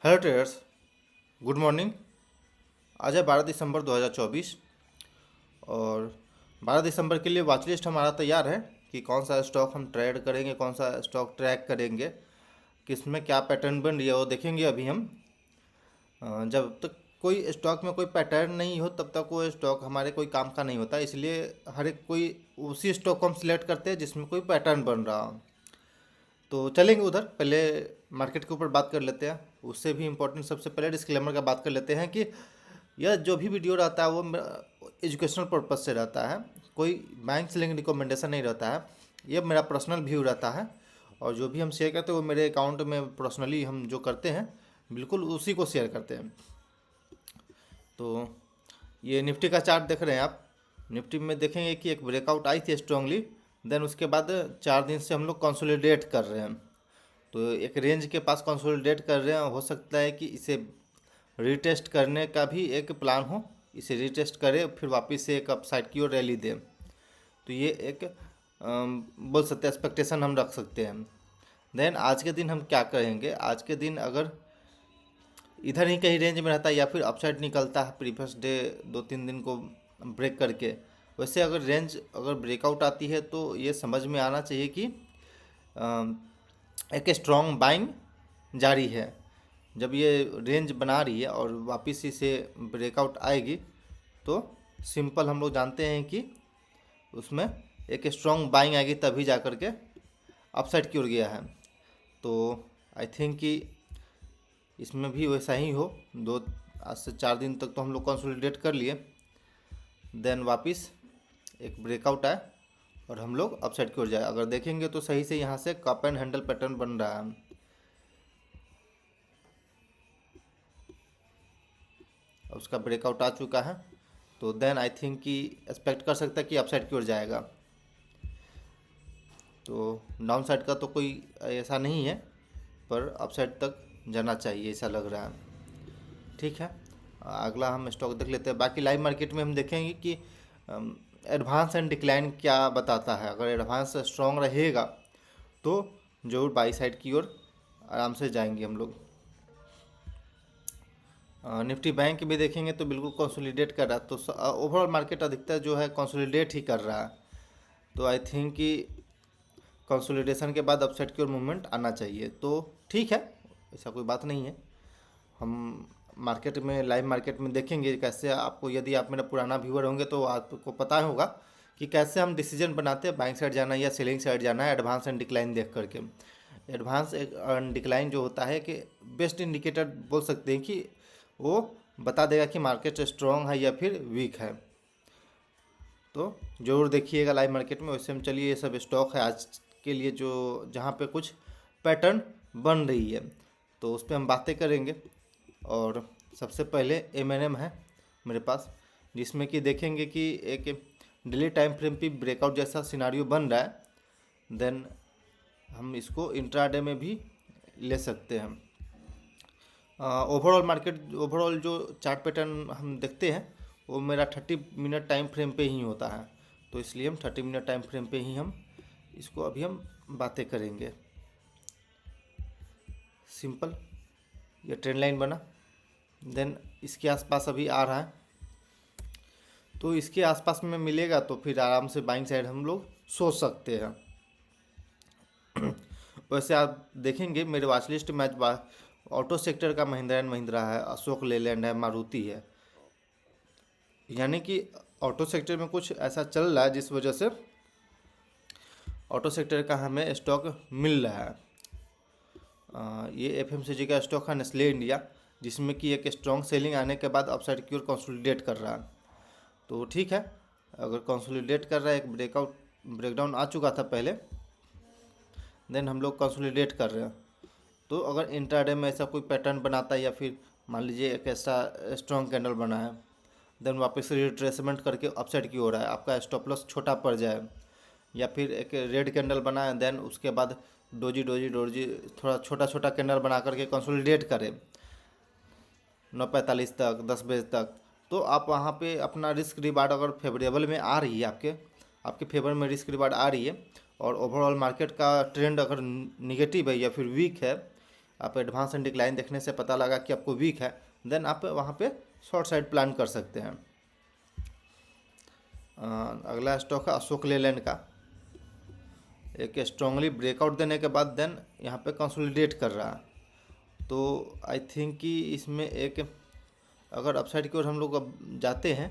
Hello traders, good morning. आज है 12 दिसंबर 2024 और 12 दिसंबर के लिए वॉच लिस्ट हमारा तैयार है कि कौन सा स्टॉक हम ट्रेड करेंगे, कौन सा स्टॉक ट्रैक करेंगे, किस में क्या पैटर्न बन रही है वो देखेंगे अभी हम। जब तक कोई स्टॉक में कोई पैटर्न नहीं हो तब तक वो स्टॉक हमारे कोई काम का नहीं होता, इसलिए हर एक कोई उसी स्टॉक को हम सिलेक्ट करते हैं जिसमें कोई पैटर्न बन रहा हो। तो चलेंगे उधर, पहले मार्केट के ऊपर बात कर लेते हैं। उससे भी इम्पोर्टेंट सबसे पहले डिस्क्लेमर का बात कर लेते हैं कि यह जो भी वीडियो रहता है वो एजुकेशनल पर्पज से रहता है, कोई बैंक से लिंक रिकमेंडेशन नहीं रहता है। ये मेरा पर्सनल व्यू रहता है और जो भी हम शेयर करते हैं वो मेरे अकाउंट में पर्सनली हम जो करते हैं बिल्कुल उसी को शेयर करते हैं। तो ये निफ्टी का चार्ट देख रहे हैं आप। निफ्टी में देखेंगे कि एक ब्रेकआउट आई थी स्ट्रांगली, देन उसके बाद 4 दिन से हम लोग कंसोलिडेट कर रहे हैं। तो एक रेंज के पास कंसोलिडेट कर रहे हैं, हो सकता है कि इसे रीटेस्ट करने का भी एक प्लान हो, इसे रीटेस्ट करे फिर वापस से एक अपसाइड की ओर रैली दे। तो ये एक बोल सकते हैं एक्सपेक्टेशन हम रख सकते हैं। देन आज के दिन हम क्या करेंगे, आज के दिन अगर इधर ही कहीं रेंज में रहता है या फिर अपसाइड निकलता है प्रीवियस डे 2-3 दिन को ब्रेक करके, वैसे अगर रेंज अगर ब्रेकआउट आती है तो ये समझ में आना चाहिए कि एक स्ट्रॉन्ग बाइंग जारी है। जब ये रेंज बना रही है और वापस इसे ब्रेकआउट आएगी तो सिंपल हम लोग जानते हैं कि उसमें एक स्ट्रॉन्ग बाइंग आएगी, तभी जा कर के अपसाइड की ओर गया है। तो आई थिंक कि इसमें भी वैसा ही हो। आज से 4 दिन तक तो हम लोग कंसोलिडेट कर लिए, देन वापस एक ब्रेकआउट आए और हम लोग अपसाइड की ओर जाए। अगर देखेंगे तो सही से यहाँ से कप एंड हैंडल पैटर्न बन रहा है। उसका ब्रेकआउट आ चुका है तो देन आई थिंक कि एक्सपेक्ट कर सकता है कि अपसाइड की ओर जाएगा। तो डाउन साइड का तो कोई ऐसा नहीं है, पर अपसाइड तक जाना चाहिए ऐसा लग रहा है। ठीक है, अगला हम स्टॉक देख लेते हैं। बाकी लाइव मार्केट में हम देखेंगे कि एडवांस एंड डिक्लाइन क्या बताता है। अगर एडवांस स्ट्रॉन्ग रहेगा तो जरूर बाई साइड की ओर आराम से जाएंगे हम लोग। निफ्टी बैंक भी देखेंगे तो बिल्कुल कंसोलिडेट कर रहा है, तो ओवरऑल मार्केट अधिकतर जो है कंसोलिडेट ही कर रहा है। तो आई थिंक कि कंसोलिडेशन के बाद अपसाइड की ओर मूवमेंट आना चाहिए। तो ठीक है, ऐसा कोई बात नहीं है। हम मार्केट में लाइव मार्केट में देखेंगे कैसे, आपको यदि आप मेरा पुराना व्यूअर होंगे तो आपको पता होगा कि कैसे हम डिसीजन बनाते हैं, बाइंग साइड जाना है या सेलिंग साइड जाना है एडवांस एंड डिक्लाइन देख करके। एडवांस एंड डिक्लाइन जो होता है कि बेस्ट इंडिकेटर बोल सकते हैं कि वो बता देगा कि मार्केट स्ट्रॉन्ग है या फिर वीक है। तो ज़रूर देखिएगा लाइव मार्केट में। वैसे हम चलिए, ये सब स्टॉक है आज के लिए जो जहाँ पे कुछ पैटर्न बन रही है तो उस पर हम बातें करेंगे। और सबसे पहले एम है मेरे पास, जिसमें कि देखेंगे कि एक डेली टाइम फ्रेम पे ब्रेकआउट जैसा सिनारियो बन रहा है। देन हम इसको इंट्राडे में भी ले सकते हैं। ओवरऑल मार्केट, ओवरऑल जो चार्ट पैटर्न हम देखते हैं वो मेरा 30 मिनट टाइम फ्रेम पे ही होता है, तो इसलिए हम 30 मिनट टाइम फ्रेम पे ही हम इसको अभी हम बातें करेंगे। सिंपल ये ट्रेंड लाइन बना, देन इसके आसपास अभी आ रहा है, तो इसके आसपास में मिलेगा तो फिर आराम से बाइंग साइड हम लोग सोच सकते हैं। वैसे आप देखेंगे मेरे वॉच लिस्ट में आज ऑटो सेक्टर का महिंद्रा एंड महिंद्रा है, अशोक लेलैंड है, मारुति है। यानी कि ऑटो सेक्टर में कुछ ऐसा चल रहा है जिस वजह से ऑटो सेक्टर का हमें स्टॉक मिल रहा है। ये एफएमसीजी का स्टॉक है नेस्ले इंडिया, जिसमें कि एक स्ट्रॉन्ग सेलिंग आने के बाद अपसाइड की ओर कंसोलिडेट कर रहा है। तो ठीक है, अगर कंसोलिडेट कर रहा है, एक ब्रेकडाउन आ चुका था पहले, देन हम लोग कंसोलिडेट कर रहे हैं। तो अगर इंट्राडे में ऐसा कोई पैटर्न बनाता है या फिर मान लीजिए एक ऐसा स्ट्रॉन्ग कैंडल बना है, देन वापस रिट्रेसमेंट करके अपसाइड की ओर है, आपका स्टॉप लॉस छोटा पड़ जाए, या फिर एक रेड कैंडल बना है देन उसके बाद डोजी डोजी डोजी थोड़ा छोटा छोटा कैंडल बना करके कंसोलिडेट करें 9:45 तक 10 बजे तक, तो आप वहाँ पे अपना रिस्क रिवार्ड अगर फेवरेबल में आ रही है, आपके फेवर में रिस्क रिवार्ड आ रही है और ओवरऑल मार्केट का ट्रेंड अगर निगेटिव है या फिर वीक है, आप एडवांस एंड डिक्लाइन देखने से पता लगा कि आपको वीक है, देन आप वहाँ पे शॉर्ट साइड प्लान कर सकते हैं। अगला स्टॉक है अशोक लेलैंड का। एक स्ट्रांगली ब्रेकआउट देने के बाद देन यहाँ पे कंसोलिडेट कर रहा है, तो आई थिंक कि इसमें एक अगर अपसाइड की ओर हम लोग अब जाते हैं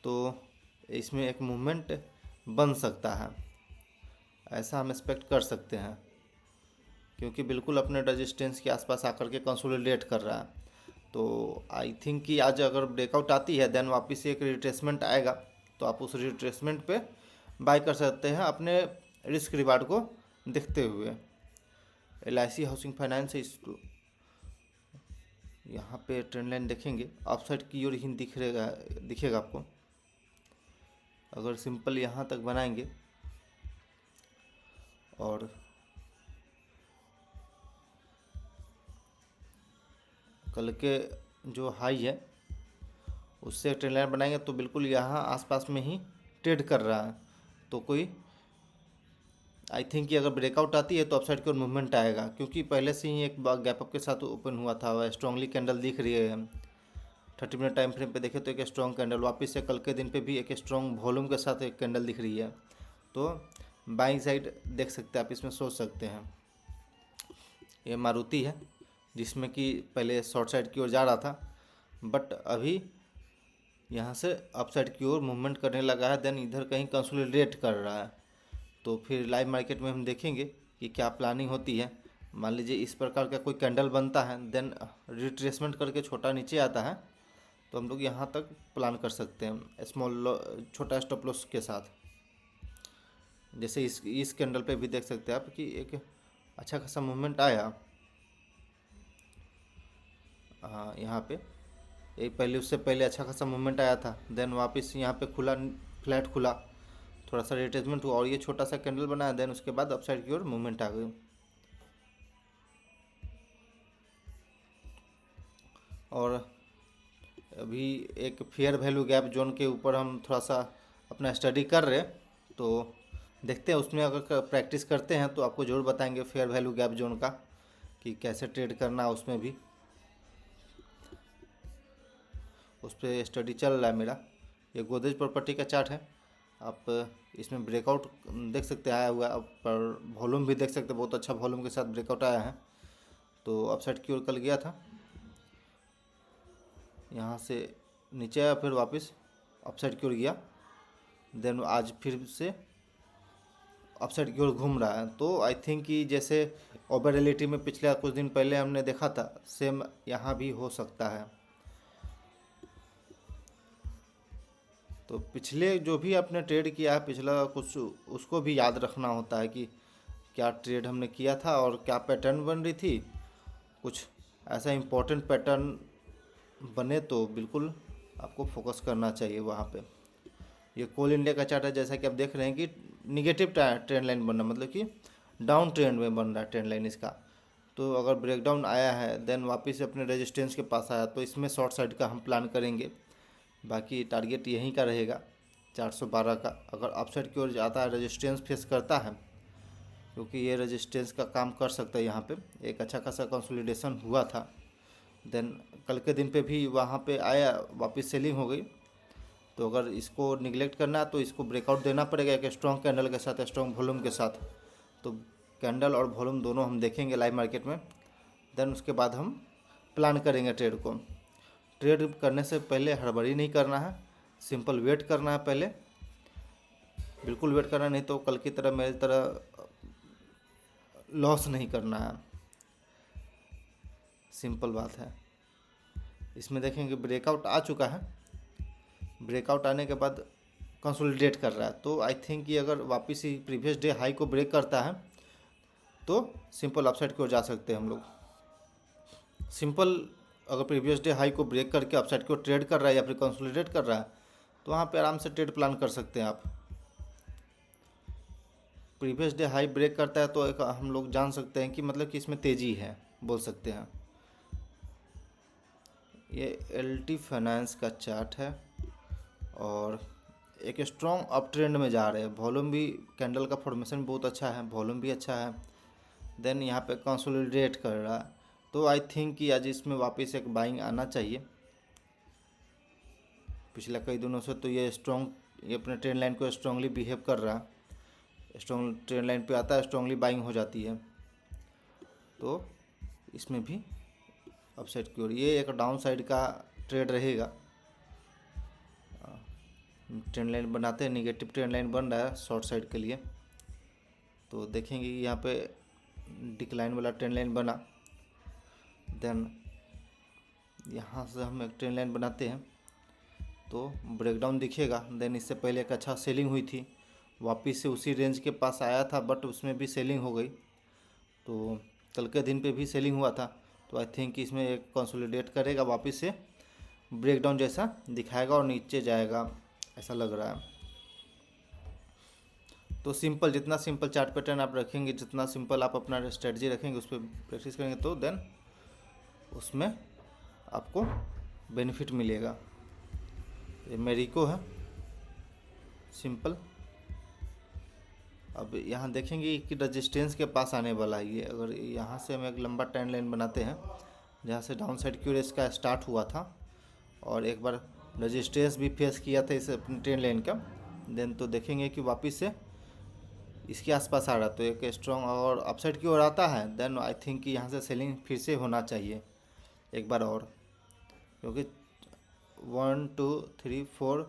तो इसमें एक मूवमेंट बन सकता है, ऐसा हम एक्सपेक्ट कर सकते हैं, क्योंकि बिल्कुल अपने रेजिस्टेंस के आसपास आकर के कंसोलिडेट कर रहा है। तो आई थिंक कि आज अगर ब्रेकआउट आती है देन वापस से एक रिट्रेसमेंट आएगा, तो आप उस रिट्रेसमेंट पे बाय कर सकते हैं अपने रिस्क रिवार्ड को देखते हुए। LIC हाउसिंग फाइनेंस है, इसको यहाँ पे ट्रेंड लाइन देखेंगे अपसाइड की ओर ही दिखेगा आपको। अगर सिंपल यहाँ तक बनाएंगे और कल के जो हाई है उससे ट्रेंड लाइन बनाएंगे तो बिल्कुल यहाँ आसपास में ही ट्रेड कर रहा है, तो कोई आई थिंक कि अगर ब्रेकआउट आती है तो अपसाइड की ओर मूवमेंट आएगा, क्योंकि पहले से ही एक बार गैप अप के साथ ओपन हुआ था, वह स्ट्रांगली कैंडल दिख रही है। 30 मिनट टाइम फ्रेम पे देखें तो एक स्ट्रॉन्ग कैंडल, वापस से कल के दिन पे भी एक स्ट्रॉन्ग वॉल्यूम के साथ एक कैंडल दिख रही है, तो बाइंग साइड देख सकते हैं आप, इसमें सोच सकते हैं। ये मारुति है जिसमें कि पहले शॉर्ट साइड की ओर जा रहा था, बट अभी यहाँ से अप साइड की ओर मूवमेंट करने लगा है, देन इधर कहीं कंसोलिडेट कर रहा है। तो फिर लाइव मार्केट में हम देखेंगे कि क्या प्लानिंग होती है। मान लीजिए इस प्रकार का कोई कैंडल बनता है, देन रिट्रेसमेंट करके छोटा नीचे आता है, तो हम लोग यहाँ तक प्लान कर सकते हैं छोटा स्टॉप लॉस के साथ। जैसे इस कैंडल पे भी देख सकते हैं आप कि एक अच्छा खासा मूवमेंट आया। हाँ, यहाँ पे एक पहले उससे पहले अच्छा खासा मूवमेंट आया था, देन वापस यहाँ पे खुला, फ्लैट खुला, थोड़ा सा रिट्रेसमेंट हुआ और ये छोटा सा कैंडल बनाया, देन उसके बाद अपसाइड की ओर मूवमेंट आ गई। और अभी एक फेयर वैल्यू गैप जोन के ऊपर हम थोड़ा सा अपना स्टडी कर रहे हैं, तो देखते हैं उसमें अगर प्रैक्टिस करते हैं तो आपको ज़रूर बताएंगे फेयर वैल्यू गैप जोन का कि कैसे ट्रेड करना है। उसमें भी उस पर स्टडी चल रहा है मेरा। ये गोदरेज प्रॉपर्टी का चार्ट है, आप इसमें ब्रेकआउट देख सकते हैं आया हुआ है, पर वॉल्यूम भी देख सकते हैं, बहुत अच्छा वॉल्यूम के साथ ब्रेकआउट आया है। तो अपसाइड की ओर कल गया था, यहाँ से नीचे आया, फिर वापस अपसाइड की ओर गया, देन आज फिर से अपसाइड की ओर घूम रहा है। तो आई थिंक कि जैसे ओवर रियलिटी में पिछले कुछ दिन पहले हमने देखा था, सेम यहाँ भी हो सकता है। तो पिछले जो भी आपने ट्रेड किया है पिछला कुछ, उसको भी याद रखना होता है कि क्या ट्रेड हमने किया था और क्या पैटर्न बन रही थी। कुछ ऐसा इम्पोर्टेंट पैटर्न बने तो बिल्कुल आपको फोकस करना चाहिए वहाँ पे। ये कोल इंडिया का चार्ट है, जैसा कि आप देख रहे हैं कि निगेटिव ट्रेंड लाइन बन रहा, मतलब कि डाउन ट्रेंड में बन रहा है ट्रेंड लाइन इसका। तो अगर ब्रेकडाउन आया है देन वापस से अपने रेजिस्टेंस के पास आया, तो इसमें शॉर्ट साइड का हम प्लान करेंगे। बाकी टारगेट यहीं का रहेगा 412 का। अगर अपसाइड की ओर जाता है, रेजिस्टेंस फेस करता है, क्योंकि ये रेजिस्टेंस का काम कर सकता है। यहाँ पे एक अच्छा खासा कंसोलिडेशन हुआ था, देन कल के दिन पे भी वहाँ पे आया, वापस सेलिंग हो गई। तो अगर इसको निगलेक्ट करना है तो इसको ब्रेकआउट देना पड़ेगा एक स्ट्रॉन्ग कैंडल के साथ, स्ट्रॉन्ग वॉल्यूम के साथ। तो कैंडल और वॉल्यूम दोनों हम देखेंगे लाइव मार्केट में, देन उसके बाद हम प्लान करेंगे ट्रेड को। ट्रेड करने से पहले हड़बड़ी नहीं करना है, सिंपल वेट करना है पहले, बिल्कुल वेट करना, नहीं तो कल की तरह मेरी तरह लॉस नहीं करना है। सिंपल बात है। इसमें देखेंगे ब्रेकआउट आ चुका है, ब्रेकआउट आने के बाद कंसोलिडेट कर रहा है, तो आई थिंक कि अगर वापस ही प्रीवियस डे हाई को ब्रेक करता है तो सिंपल अपसाइड की ओर जा सकते हैं हम लोग। सिंपल अगर प्रीवियस डे हाई को ब्रेक करके अपसाइड की ओर ट्रेड कर रहा है या फिर कंसोलिडेट कर रहा है, तो वहाँ पे आराम से ट्रेड प्लान कर सकते हैं आप। प्रीवियस डे हाई ब्रेक करता है तो एक हम लोग जान सकते हैं कि मतलब कि इसमें तेज़ी है, बोल सकते हैं। ये LT फाइनेंस का चार्ट है और एक स्ट्रॉन्ग अप ट्रेंड में जा रहे हैं। वॉल्यूम भी कैंडल का फॉर्मेशन बहुत अच्छा है, वॉल्यूम भी अच्छा है, देन यहाँ पे कंसोलिडेट कर रहा है। तो आई थिंक कि आज इसमें वापस एक बाइंग आना चाहिए। पिछले कई दिनों से तो ये स्ट्रॉन्ग, ये अपने ट्रेंड लाइन को स्ट्रांगली बिहेव कर रहा है। स्ट्रॉन्ग ट्रेंड लाइन पे आता है, स्ट्रांगली बाइंग हो जाती है। तो इसमें भी अपसाइड की ओर ये एक डाउन साइड का ट्रेड रहेगा। ट्रेंड लाइन बनाते हैं, निगेटिव ट्रेंड लाइन बन रहा है शॉर्ट साइड के लिए। तो देखेंगे कि यहाँ पे डिक्लाइन वाला ट्रेंड लाइन बना, देन यहाँ से हम एक ट्रेंड लाइन बनाते हैं तो ब्रेकडाउन दिखेगा। देन इससे पहले एक अच्छा सेलिंग हुई थी, वापस से उसी रेंज के पास आया था, बट उसमें भी सेलिंग हो गई। तो कल के दिन पे भी सेलिंग हुआ था। तो आई थिंक इसमें एक कंसोलिडेट करेगा, वापस से ब्रेकडाउन जैसा दिखाएगा और नीचे जाएगा, ऐसा लग रहा है। तो सिंपल, जितना सिंपल चार्ट पैटर्न आप रखेंगे, जितना सिंपल आप अपना स्ट्रेटजी रखेंगे, उस पर प्रैक्टिस करेंगे, तो देन उसमें आपको बेनिफिट मिलेगा। ये मेरिको है सिंपल। अब यहाँ देखेंगे कि रजिस्टेंस के पास आने वाला है ये। अगर यहाँ से हम एक लंबा ट्रेंड लाइन बनाते हैं जहाँ से डाउन साइड की ओर इसका स्टार्ट हुआ था और एक बार रजिस्टेंस भी फेस किया था इस अपने ट्रेंड लाइन का, देन तो देखेंगे कि वापस से इसके आसपास आ रहा, तो एक स्ट्रॉन्ग और अपसाइड की ओर आता है। देन आई थिंक कि यहाँ से सेलिंग फिर से होना चाहिए एक बार और, क्योंकि 1 2 3 4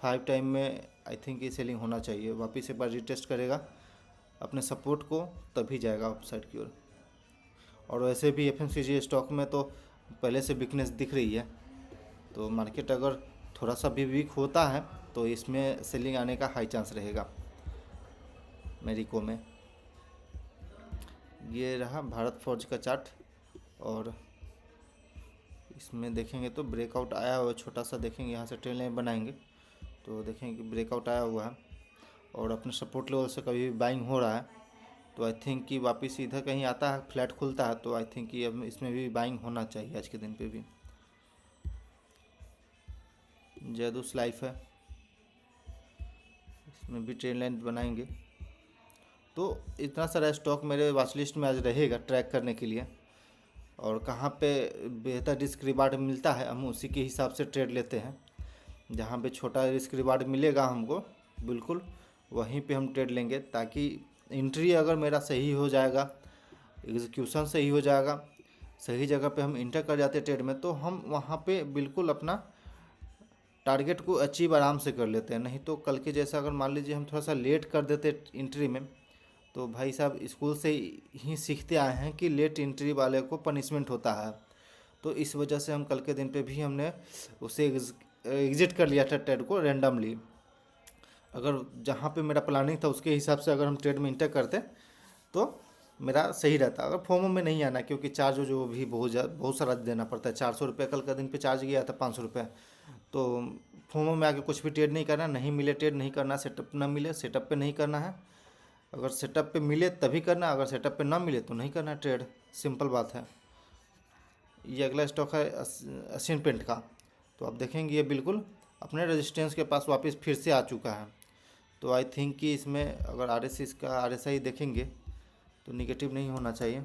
5 टाइम में आई थिंक ये सेलिंग होना चाहिए। वापस एक बार रिटेस्ट करेगा अपने सपोर्ट को, तभी जाएगा अपसाइड की ओर। और वैसे भी एफएमसीजी स्टॉक में तो पहले से वीकनेस दिख रही है। तो मार्केट अगर थोड़ा सा भी वीक होता है तो इसमें सेलिंग आने का हाई चांस रहेगा मेरिको में। ये रहा भारत फोर्ज का चार्ट, और इसमें देखेंगे तो ब्रेकआउट आया हुआ छोटा सा, देखेंगे यहाँ से ट्रेंड लाइन बनाएंगे तो देखेंगे कि ब्रेकआउट आया हुआ है और अपने सपोर्ट लेवल से कभी भी बाइंग हो रहा है। तो आई थिंक कि वापस इधर कहीं आता है, फ्लैट खुलता है, तो आई थिंक कि अब इसमें भी बाइंग होना चाहिए आज के दिन पे भी। जयदुस लाइफ है, इसमें भी ट्रेंड लाइन बनाएंगे। तो इतना सारा स्टॉक मेरे वॉच लिस्ट में आज रहेगा ट्रैक करने के लिए, और कहाँ पे बेहतर रिस्क रिवार्ड मिलता है हम उसी के हिसाब से ट्रेड लेते हैं। जहाँ पे छोटा रिस्क रिवार्ड मिलेगा हमको, बिल्कुल वहीं पे हम ट्रेड लेंगे, ताकि एंट्री अगर मेरा सही हो जाएगा, एग्जीक्यूशन सही हो जाएगा, सही जगह पे हम इंटर कर जाते ट्रेड में, तो हम वहाँ पे बिल्कुल अपना टारगेट को अचीव आराम से कर लेते हैं। नहीं तो कल के जैसा अगर मान लीजिए हम थोड़ा सा लेट कर देते एंट्री में, तो भाई साहब स्कूल से ही सीखते आए हैं कि लेट एंट्री वाले को पनिशमेंट होता है। तो इस वजह से हम कल के दिन पे भी हमने उसे एग्जिट कर लिया था ट्रेड को रेंडमली। अगर जहाँ पे मेरा प्लानिंग था उसके हिसाब से अगर हम ट्रेड में इंटर करते तो मेरा सही रहता। अगर फोमो में नहीं आना, क्योंकि चार्ज जो भी बहुत सारा देना पड़ता है। 400 रुपये कल का दिन पे चार्ज गया था, 500 रुपये। तो फोमो में आके कुछ भी ट्रेड नहीं करना, नहीं मिले ट्रेड नहीं करना, सेटअप ना मिले सेटअप पे नहीं करना है। अगर सेटअप पे मिले तभी करना, अगर सेटअप पे ना मिले तो नहीं करना ट्रेड, सिंपल बात है। ये अगला स्टॉक है एशियन पेंट का। तो आप देखेंगे ये बिल्कुल अपने रेजिस्टेंस के पास वापस फिर से आ चुका है। तो आई थिंक कि इसमें अगर RSI का RSI देखेंगे तो निगेटिव नहीं होना चाहिए।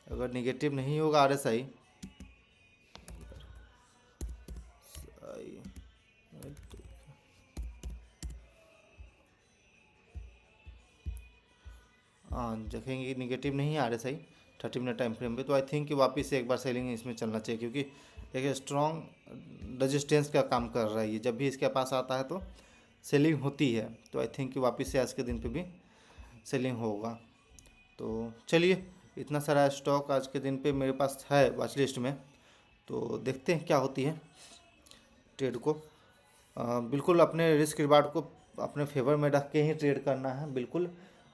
अगर निगेटिव नहीं होगा RSI, हाँ देखेंगे निगेटिव नहीं है RSI 30 मिनट टाइम फ्रेम पे, तो आई थिंक कि वापस से एक बार सेलिंग इसमें चलना चाहिए, क्योंकि एक स्ट्रॉन्ग रेजिस्टेंस का काम कर रहा है ये। जब भी इसके पास आता है तो सेलिंग होती है। तो आई थिंक कि वापस से आज के दिन पे भी सेलिंग होगा। तो चलिए, इतना सारा स्टॉक आज के दिन पे मेरे पास है वॉच लिस्ट में, तो देखते हैं क्या होती है ट्रेड को। बिल्कुल अपने रिस्क रिवार्ड को अपने फेवर में रख के ही ट्रेड करना है। बिल्कुल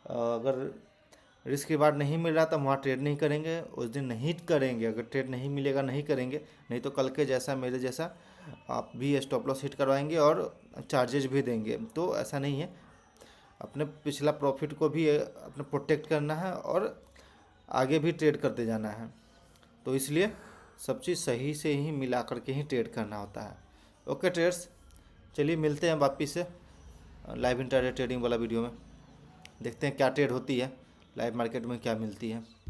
अगर रिस्क रिवार्ड नहीं मिल रहा तो वहाँ ट्रेड नहीं करेंगे, उस दिन नहीं करेंगे। अगर ट्रेड नहीं मिलेगा नहीं करेंगे, नहीं तो कल के जैसा मेरे जैसा आप भी स्टॉप लॉस हिट करवाएंगे और चार्जेज भी देंगे। तो ऐसा नहीं है, अपने पिछला प्रॉफिट को भी अपने प्रोटेक्ट करना है और आगे भी ट्रेड करते जाना है। तो इसलिए सब चीज़ सही से ही मिला करके ही ट्रेड करना होता है। ओके ट्रेड्स, चलिए मिलते हैं वापिस से लाइव इंट्राडे ट्रेडिंग वाला वीडियो में। देखते हैं क्या ट्रेड होती है, लाइव मार्केट में क्या मिलती है।